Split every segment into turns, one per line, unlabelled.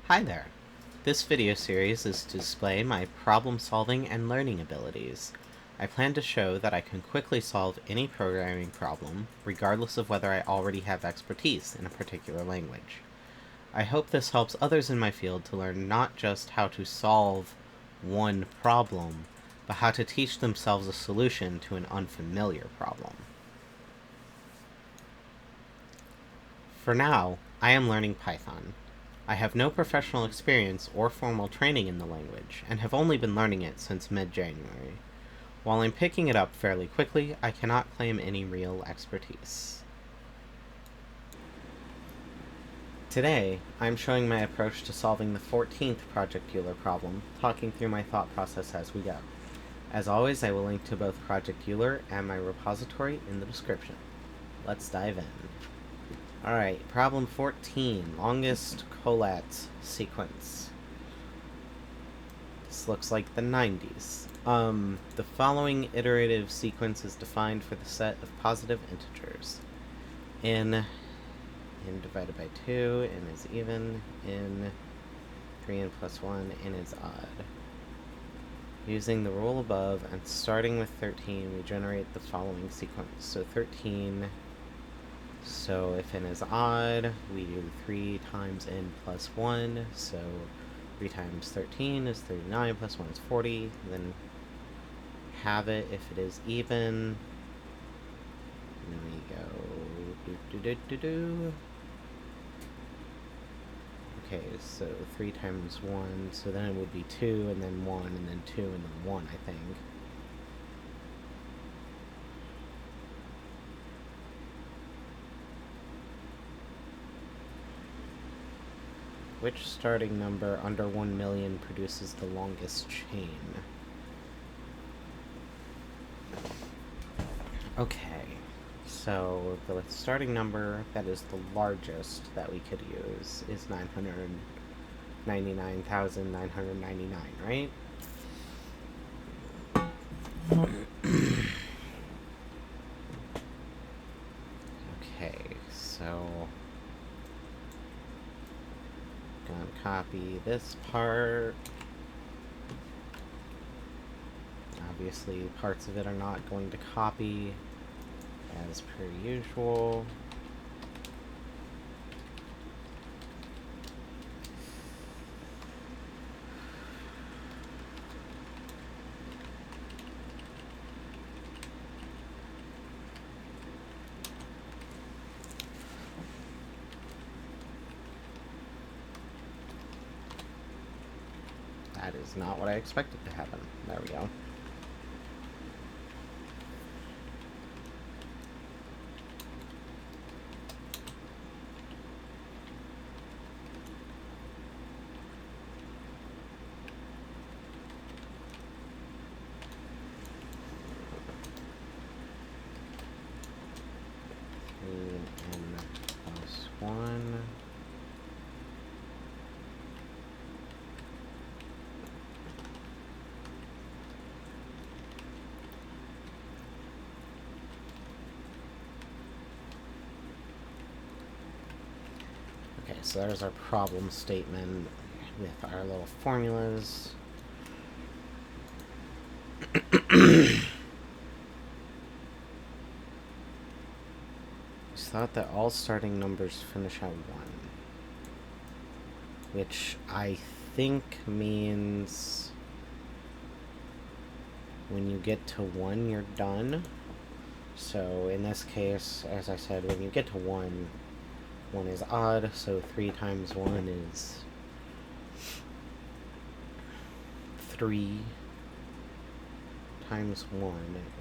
Hi there. This video series is to display my problem-solving and learning abilities. I plan to show that I can quickly solve any programming problem, regardless of whether I already have expertise in a particular language. I hope this helps others in my field to learn not just how to solve one problem, but how to teach themselves a solution to an unfamiliar problem. For now, I am learning Python. I have no professional experience or formal training in the language, and have only been learning it since mid-January. While I'm picking it up fairly quickly, I cannot claim any real expertise. Today, I'm showing my approach to solving the 14th Project Euler problem, talking through my thought process as we go. As always, I will link to both Project Euler and my repository in the description. Let's dive in. Alright, problem 14, longest Collatz sequence. This looks like the 90s. The following iterative sequence is defined for the set of positive integers. N divided by 2, n is even, n 3n plus 1, n is odd. Using the rule above and starting with 13, we generate the following sequence. So 13... So if n is odd, we do 3 times n plus 1, so 3 times 13 is 39, plus 1 is 40, then have it if it is even. And then we go Okay, so 3 times 1, so then it would be 2, and then 1, and then 2, and then 1, I think. Which starting number under 1 million produces the longest chain? Okay, so the starting number that is the largest that we could use is 999,999, right? Okay, so gonna copy this part. Obviously, parts of it are not going to copy, as per usual. That is not what I expected to happen. There we go. N plus 1. Okay, so there's our problem statement with our little formulas. It's thought that all starting numbers finish at 1. Which I think means when you get to 1, you're done. So in this case, as I said, when you get to 1, 1 is odd, so 3 times 1 is 3 times 1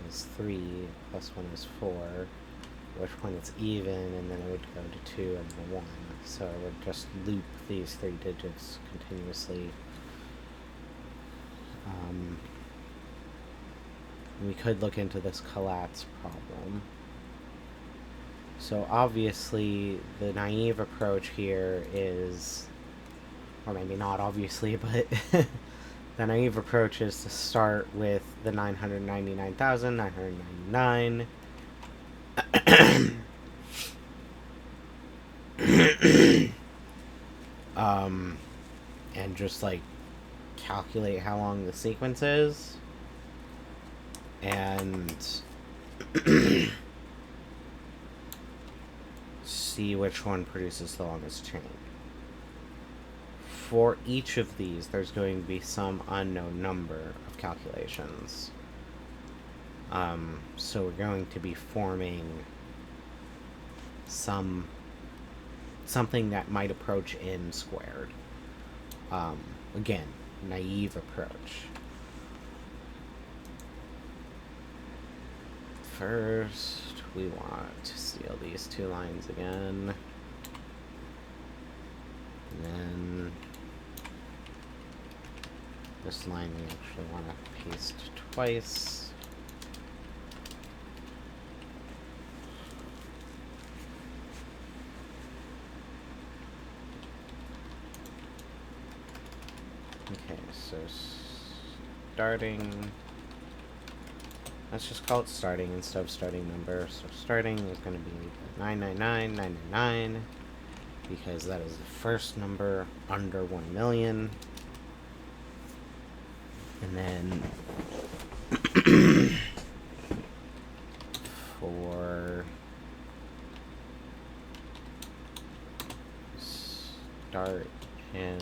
is 3, plus 1 is 4, at which point it's even, and then it would go to 2 and then 1. So I would just loop these 3 digits continuously. We could look into this Collatz problem. So obviously, the naive approach here is, or maybe not obviously, but the naive approach is to start with the 999,999. just like calculate how long the sequence is and see which one produces the longest chain. For each of these, there's going to be some unknown number of calculations. So we're going to be forming something that might approach n squared. Again, naive approach. First, we want to steal these two lines again. And then this line we actually want to paste twice. Okay, so starting, let's just call it starting instead of starting number. So starting is going to be 999,999 because that is the first number under 1 million. And then for start in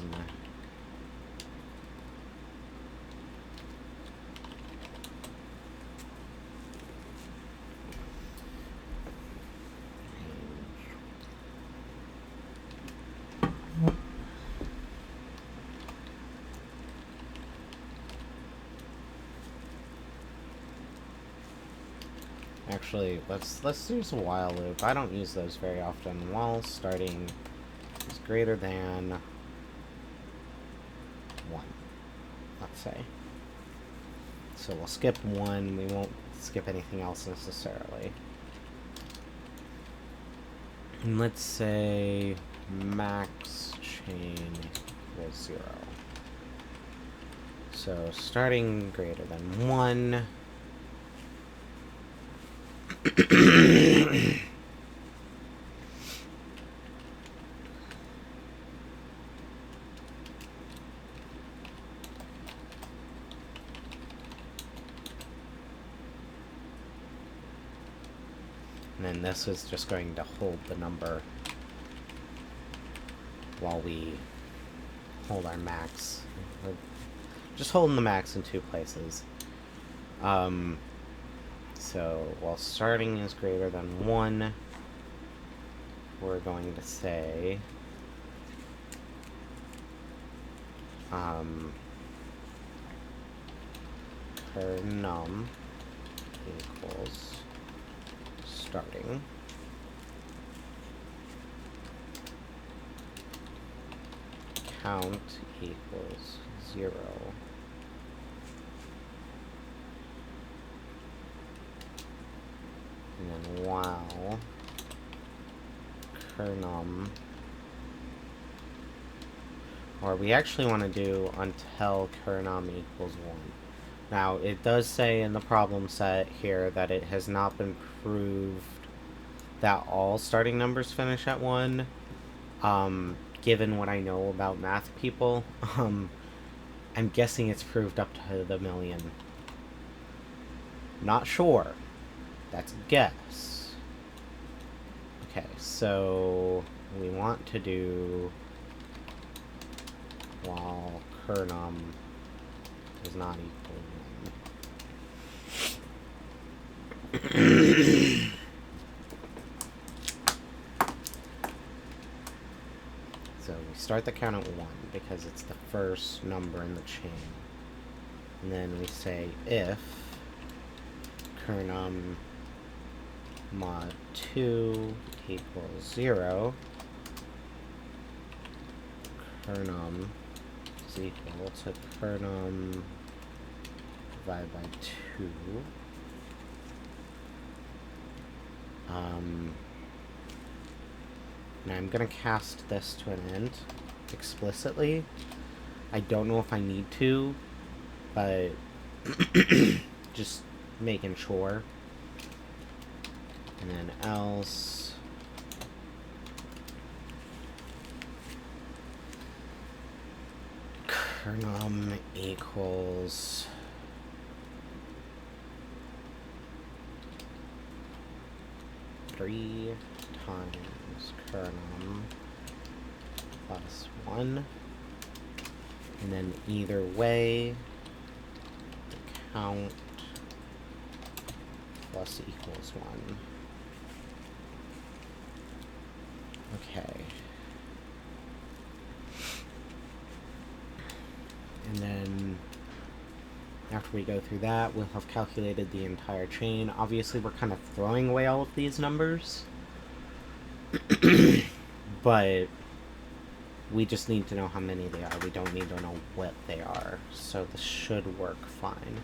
actually, let's use a while loop. I don't use those very often. While starting is greater than 1, let's say. So we'll skip 1. We won't skip anything else necessarily. And let's say max chain equals 0. So starting greater than 1. And then this is just going to hold the number while we hold our max. We're just holding the max in 2 places. So while starting is greater than 1, we're going to say per num equals starting count equals 0. And then while kernum, or we actually want to do until kernum equals 1. Now, it does say in the problem set here that it has not been proved that all starting numbers finish at 1. Given what I know about math people, I'm guessing it's proved up to the million. Not sure. That's a guess. Okay, so we want to do while kernum is not equal to 1. So we start the count at 1 because it's the first number in the chain. And then we say if kernum mod 2 equals 0, kernum is equal to kernum divided by 2. Now I'm going to cast this to an end explicitly. I don't know if I need to, but just making sure. And then else kernum equals 3 times kernum plus 1. And then either way, the count plus equals 1. Okay. And then after we go through that, we'll have calculated the entire chain. Obviously, we're kind of throwing away all of these numbers. But we just need to know how many they are. We don't need to know what they are. So this should work fine.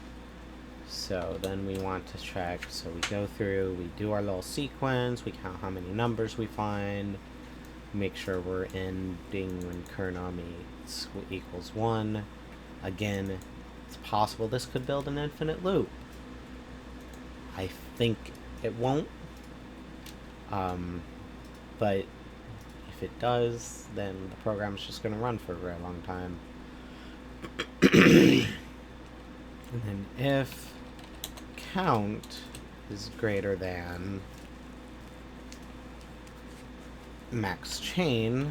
So then we want to check. So we go through, we do our little sequence, we count how many numbers we find, make sure we're ending when kernum equals 1. Again, it's possible this could build an infinite loop. I think it won't. But if it does, then the program's just going to run for a very long time. And then if count is greater than max chain,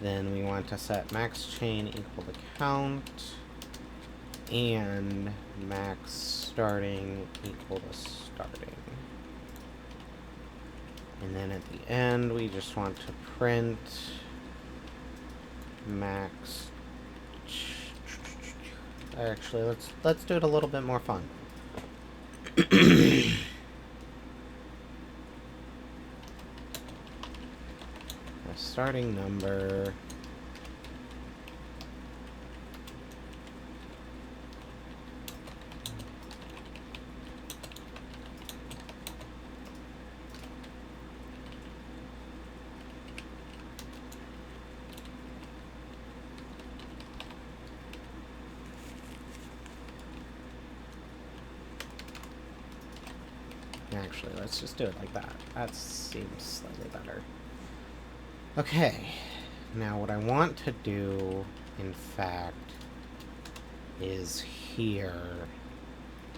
then we want to set max chain equal to count and max starting equal to starting. And then at the end, we just want to print max. Actually, let's do it a little bit more fun. The starting number actually, let's just do it like that. That seems slightly better. Okay, now what I want to do, in fact, is here.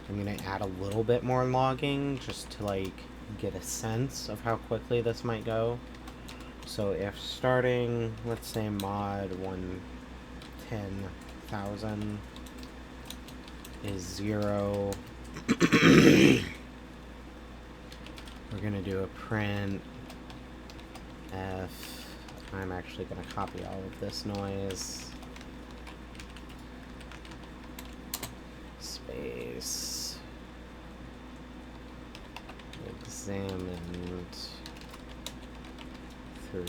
I'm going to add a little bit more logging just to, like, get a sense of how quickly this might go. So if starting, let's say mod 110,000 is 0, we're going to do a print f. I'm actually going to copy all of this noise. Space. Examined through.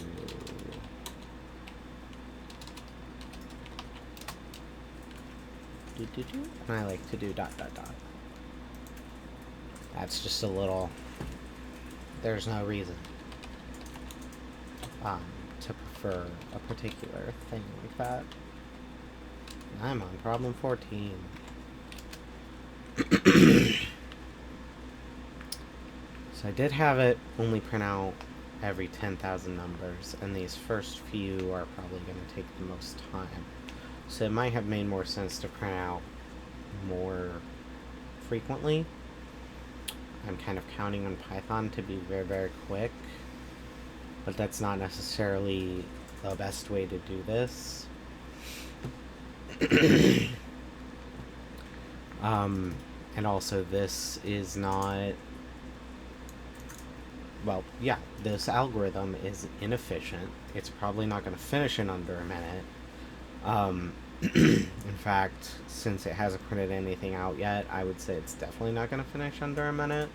And I like to do ... That's just a little. There's no reason to prefer a particular thing like that. I'm on problem 14. So I did have it only print out every 10,000 numbers, and these first few are probably going to take the most time. So it might have made more sense to print out more frequently. I'm kind of counting on Python to be very, very quick, but that's not necessarily the best way to do this. And also this is not, well, yeah, this algorithm is inefficient. It's probably not going to finish in under a minute. In fact, since it hasn't printed anything out yet, I would say it's definitely not going to finish under a minute.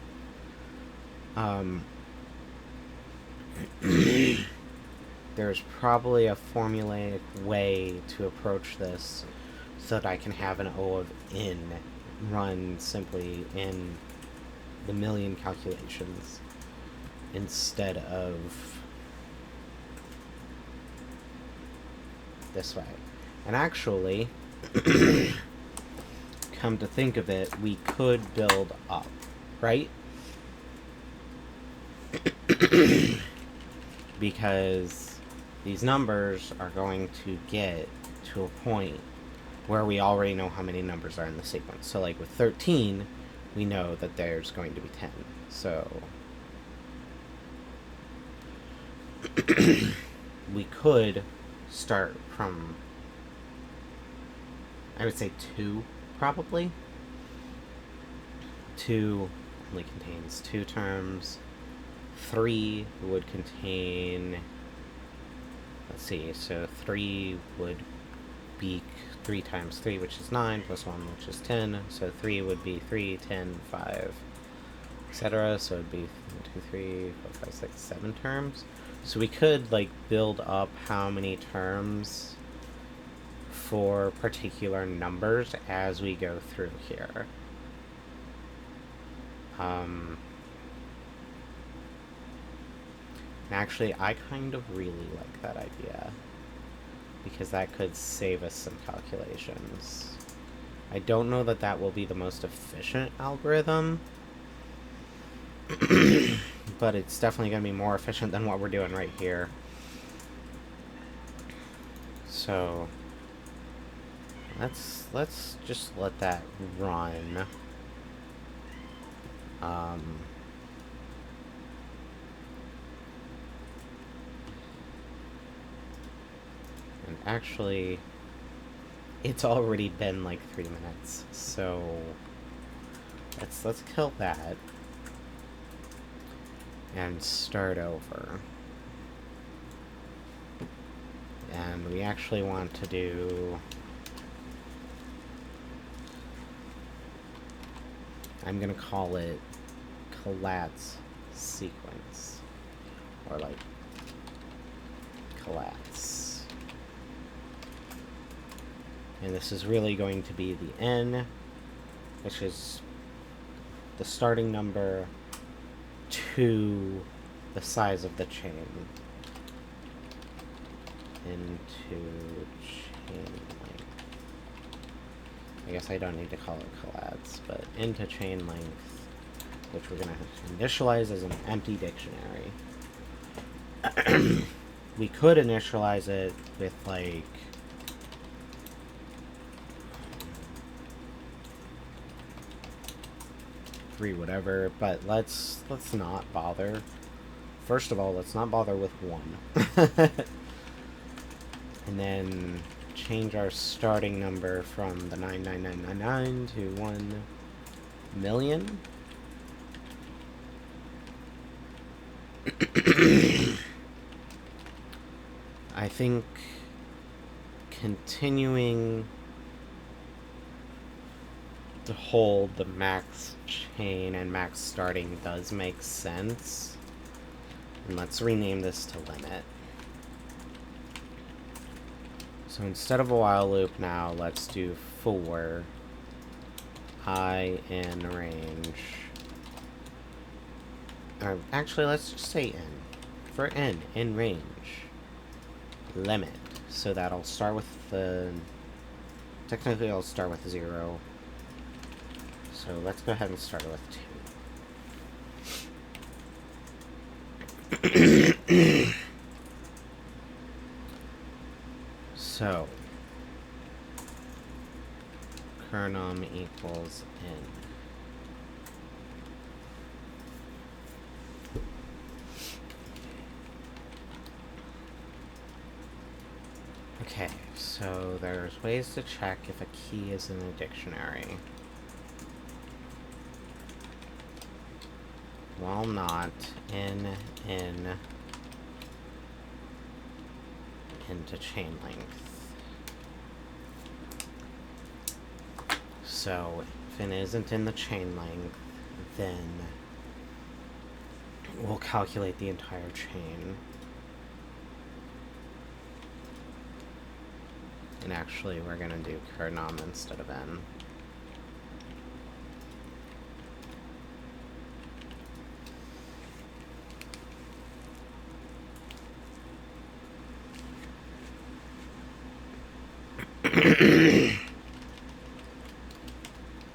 There's probably a formulaic way to approach this so that I can have an O of n run simply in the million calculations instead of this way. And actually, come to think of it, we could build up, right? Because these numbers are going to get to a point where we already know how many numbers are in the sequence. So like with 13, we know that there's going to be 10. So we could start from, I would say 2, probably. 2 only contains 2 terms. 3 would contain, let's see, so 3 would be 3 times 3, which is 9, plus 1, which is 10. So 3 would be 3, 10, 5, etc. So it would be 1, 2, 3, 4, 5, 6, 7 terms. So we could, like, build up how many terms for particular numbers as we go through here. Actually, I kind of really like that idea, because that could save us some calculations. I don't know that that will be the most efficient algorithm, but it's definitely going to be more efficient than what we're doing right here. So let's just let that run. And actually, it's already been like 3 minutes, so let's kill that and start over. And we actually want to do, I'm gonna call it Collatz sequence, or like Collatz. And this is really going to be the n, which is the starting number to the size of the chain. Into chain length. I guess I don't need to call it Collatz, but into chain length, which we're going to initialize as an empty dictionary. We could initialize it with, like, whatever, but let's not bother. First of all, let's not bother with 1. And then change our starting number from the 99999 to 1 million. I think continuing to hold the max chain and max starting does make sense. And let's rename this to limit. So instead of a while loop now, let's do for I in range. Or actually, let's just say n. For n in range. Limit. So that'll start with the... Technically, I'll start with 0. So let's go ahead and start with 2. So, kernum equals n. Okay, so there's ways to check if a key is in a dictionary. While not in into chain length. So if it isn't in the chain length, then we'll calculate the entire chain. And actually, we're gonna do kernum instead of n.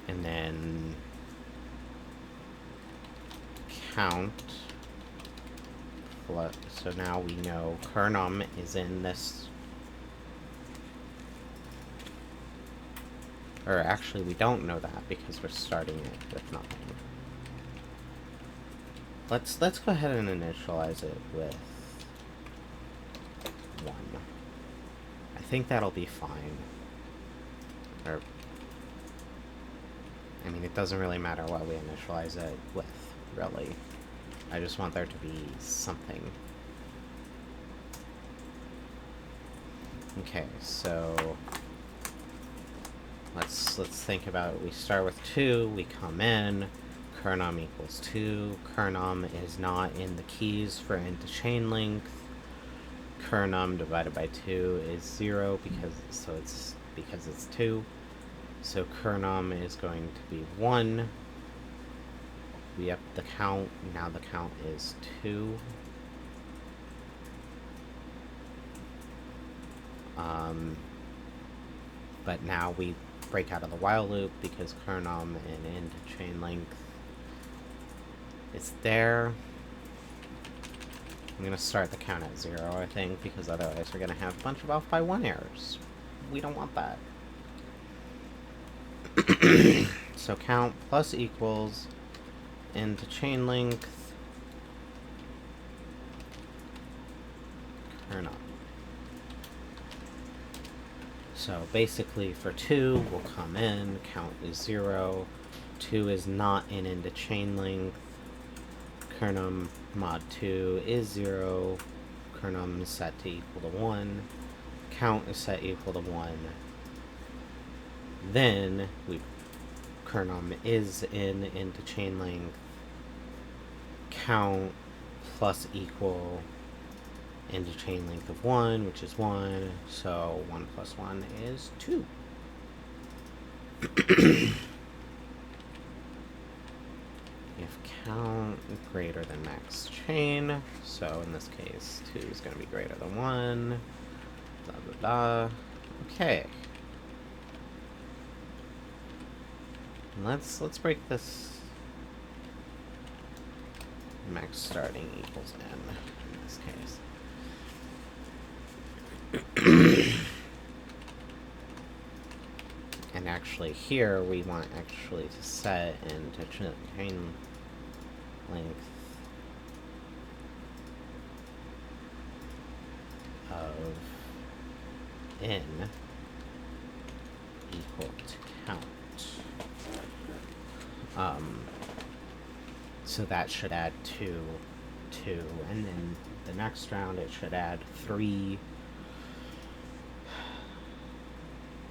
And then count So now we know kernum is in this. Or actually, we don't know that because we're starting it with nothing. Let's go ahead and initialize it with 1. I think that'll be fine. Or, I mean, it doesn't really matter what we initialize it with, really. I just want there to be something. Okay, so let's think about it. We start with 2, we come in, kernum equals 2, kernum is not in the keys for int to chain length, kernum divided by 2 is 0 because it's 2, so kernum is going to be 1. We up the count, now the count is 2. But now we break out of the while loop because kernum and int chain length is there. I'm going to start the count at 0, I think, because otherwise we're going to have a bunch of off by 1 errors. We don't want that. So count plus equals into chain length kernum. So basically for 2, we'll come in, count is 0, 2 is not into chain length, kernum mod 2 is 0, kernum is set to equal to 1, count is set equal to 1, then kernum is into chain length, count plus equal into chain length of 1, which is 1, so 1 plus 1 is 2. If count greater than max chain, so in this case 2 is going to be greater than 1, blah blah blah. Okay. Let's break this. Max starting equals n in this case. And actually here we want actually to set into chain length of n equal to count. So that should add 2, and then the next round it should add 3,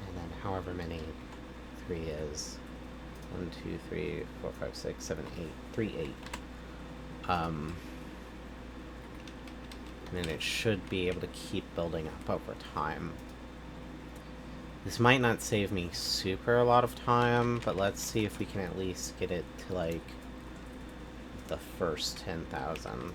and then however many 3 is, 1, 2, 3, 4, 5, 6, 7, 8, 3, 8. And then it should be able to keep building up over time. This might not save me super a lot of time, but let's see if we can at least get it to, like, the first 10,000.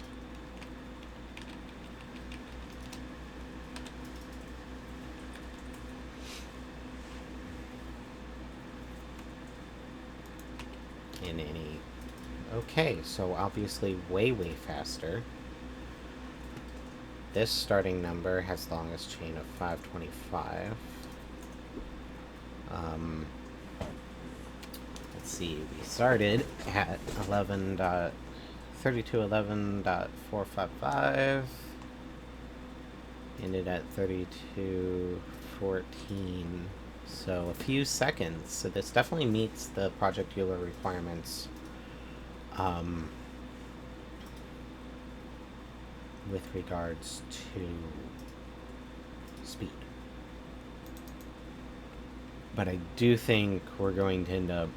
In any... Okay, so obviously way faster. This starting number has the longest chain of 525. Let's see, we started at 3211.455, ended at 3214, so a few seconds. So this definitely meets the Project Euler requirements with regards to speed. But I do think we're going to end up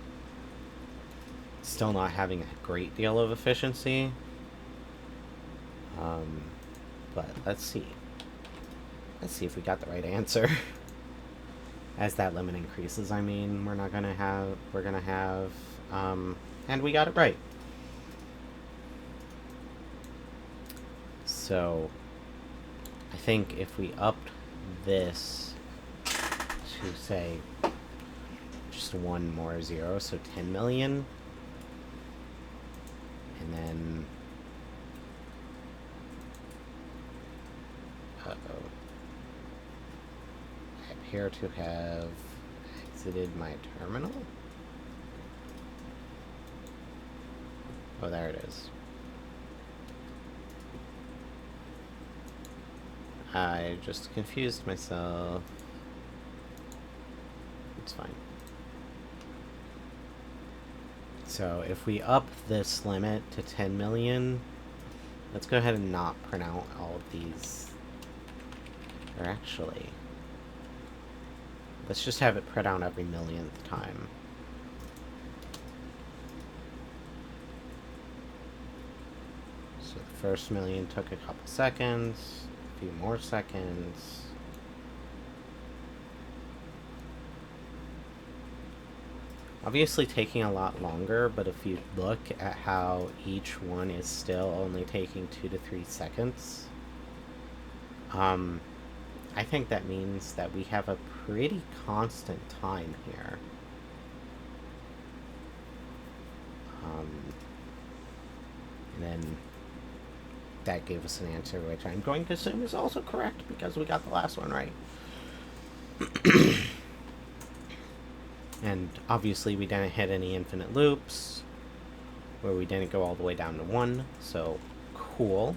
still not having a great deal of efficiency. But let's see. Let's see if we got the right answer. As that limit increases, I mean, we're gonna have, and we got it right. So, I think if we upped this to, say, just 1 more 0, so 10 million, and then appear to have exited my terminal. Oh, there it is. I just confused myself. It's fine. So if we up this limit to 10 million, let's go ahead and not print out all of these. Or actually, let's just have it print out every millionth time. So the first million took a couple seconds, a few more seconds. Obviously taking a lot longer, but if you look at how each one is still only taking 2 to 3 seconds, I think that means that we have a pretty constant time here. And then that gave us an answer, which I'm going to assume is also correct because we got the last one right. And obviously we didn't hit any infinite loops, where we didn't go all the way down to 1, so cool.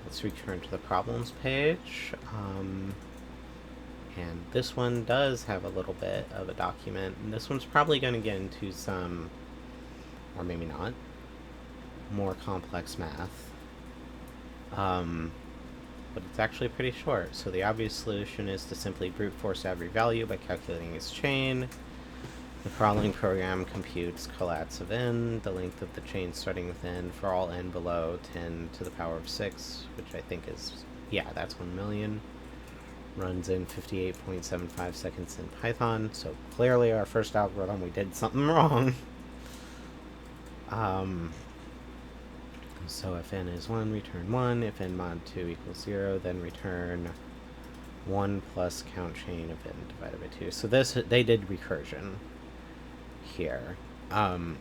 Let's return to the problems page. And this one does have a little bit of a document, and this one's probably going to get into some, or maybe not, more complex math. But it's actually pretty short. So the obvious solution is to simply brute force every value by calculating its chain. The following program computes Collatz of n, the length of the chain starting with n, for all n below 10 to the power of 6, which I think is, yeah, that's 1 million. Runs in 58.75 seconds in Python, so clearly our first algorithm, we did something wrong. So if n is 1, return 1. If n mod 2 equals 0, then return 1 plus count chain of n divided by 2. So this, they did recursion here. And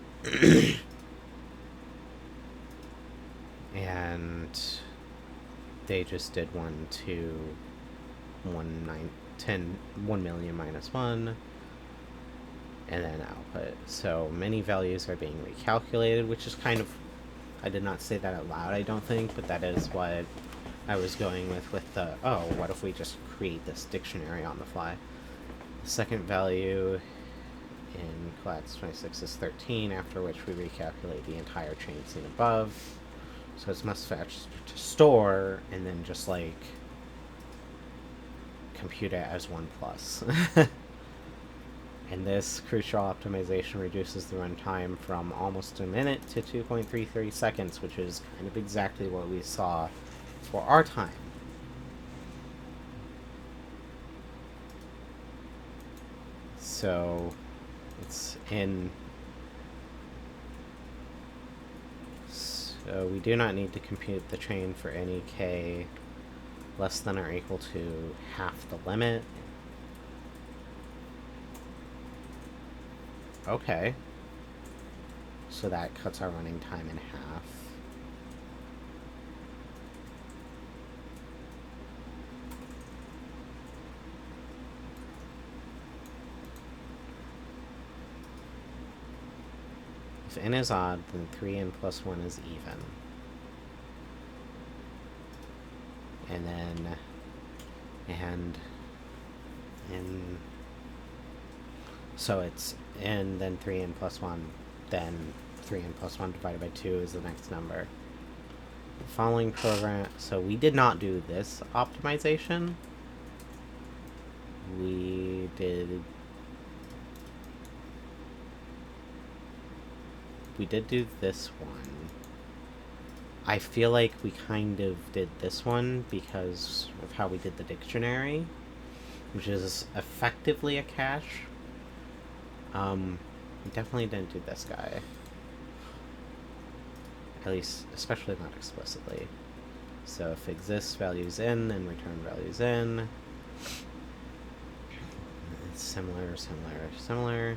they just did 1 to 1 million minus 1. And then output. So many values are being recalculated, which is kind of, I did not say that out loud, I don't think, but that is what I was going with the, oh, what if we just create this dictionary on the fly? The second value in Collatz 26 is 13, after which we recalculate the entire chain seen above. So it's must fetch to store, and then just, like, compute it as 1 plus. And this crucial optimization reduces the runtime from almost a minute to 2.33 seconds, which is kind of exactly what we saw for our time. So it's in... So we do not need to compute the chain for any k less than or equal to half the limit. Okay. So that cuts our running time in half. If n is odd, then 3n plus 1 is even. And then, so it's n, then 3n plus 1, then 3n plus 1 divided by 2 is the next number. The following program, so we did not do this optimization. We did do this one. I feel like we kind of did this one because of how we did the dictionary, which is effectively a cache. We definitely didn't do this guy. At least, especially not explicitly. So if exists values in, then return values in. It's similar, similar, similar.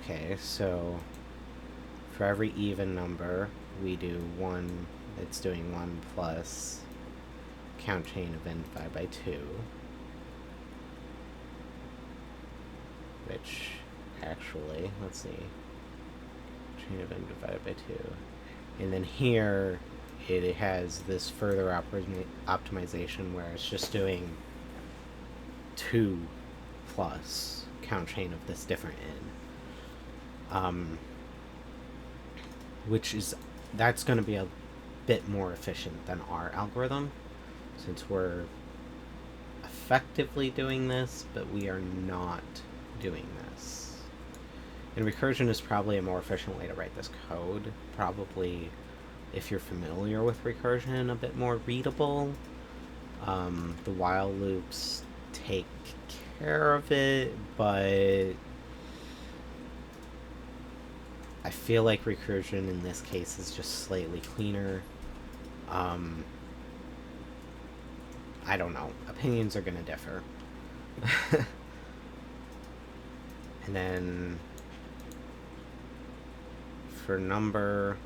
Okay, so for every even number, we do 1, it's doing 1 plus count chain of n divided by 2, which actually, let's see, chain of n divided by 2, and then here it has this further optimization where it's just doing 2 plus count chain of this different n, that's going to be a bit more efficient than our algorithm, since we're effectively doing this, but we are not doing this. And recursion is probably a more efficient way to write this code. Probably, if you're familiar with recursion, a bit more readable. The while loops take care of it, but I feel like recursion in this case is just slightly cleaner. I don't know. Opinions are going to differ. And then for number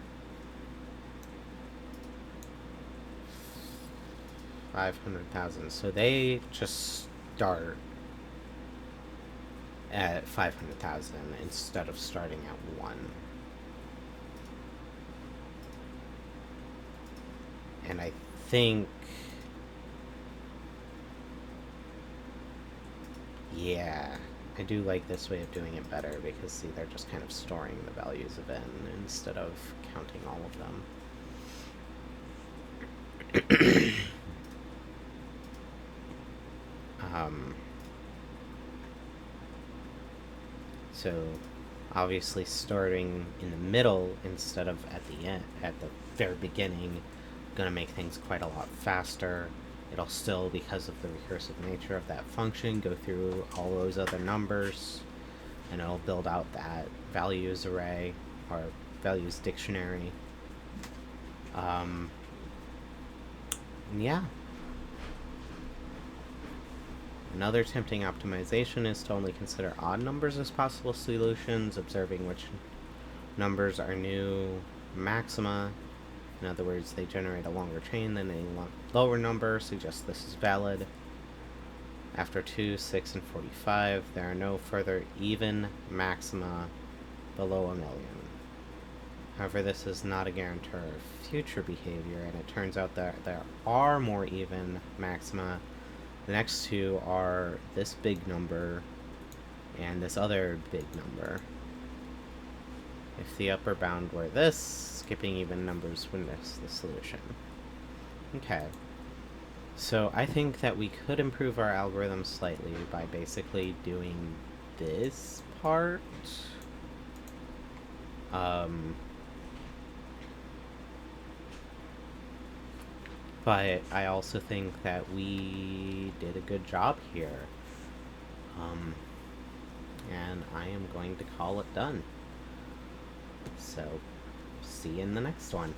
500,000, so they just start at 500,000 instead of starting at 1. And I think, yeah, I do like this way of doing it better, because see, they're just kind of storing the values of n instead of counting all of them. So obviously starting in the middle instead of at the end, at the very beginning, gonna make things quite a lot faster. It'll still, because of the recursive nature of that function, go through all those other numbers, and it'll build out that values array, or values dictionary. Yeah. Another tempting optimization is to only consider odd numbers as possible solutions, observing which numbers are new maxima. In other words, they generate a longer chain than a lower number, suggests this is valid. After 2, 6, and 45, there are no further even maxima below 1 million. However, this is not a guarantor of future behavior, and it turns out that there are more even maxima. The next two are this big number and this other big number. If the upper bound were this, skipping even numbers would miss the solution. Okay. So I think that we could improve our algorithm slightly by basically doing this part. But I also think that we did a good job here. And I am going to call it done. So, see you in the next one.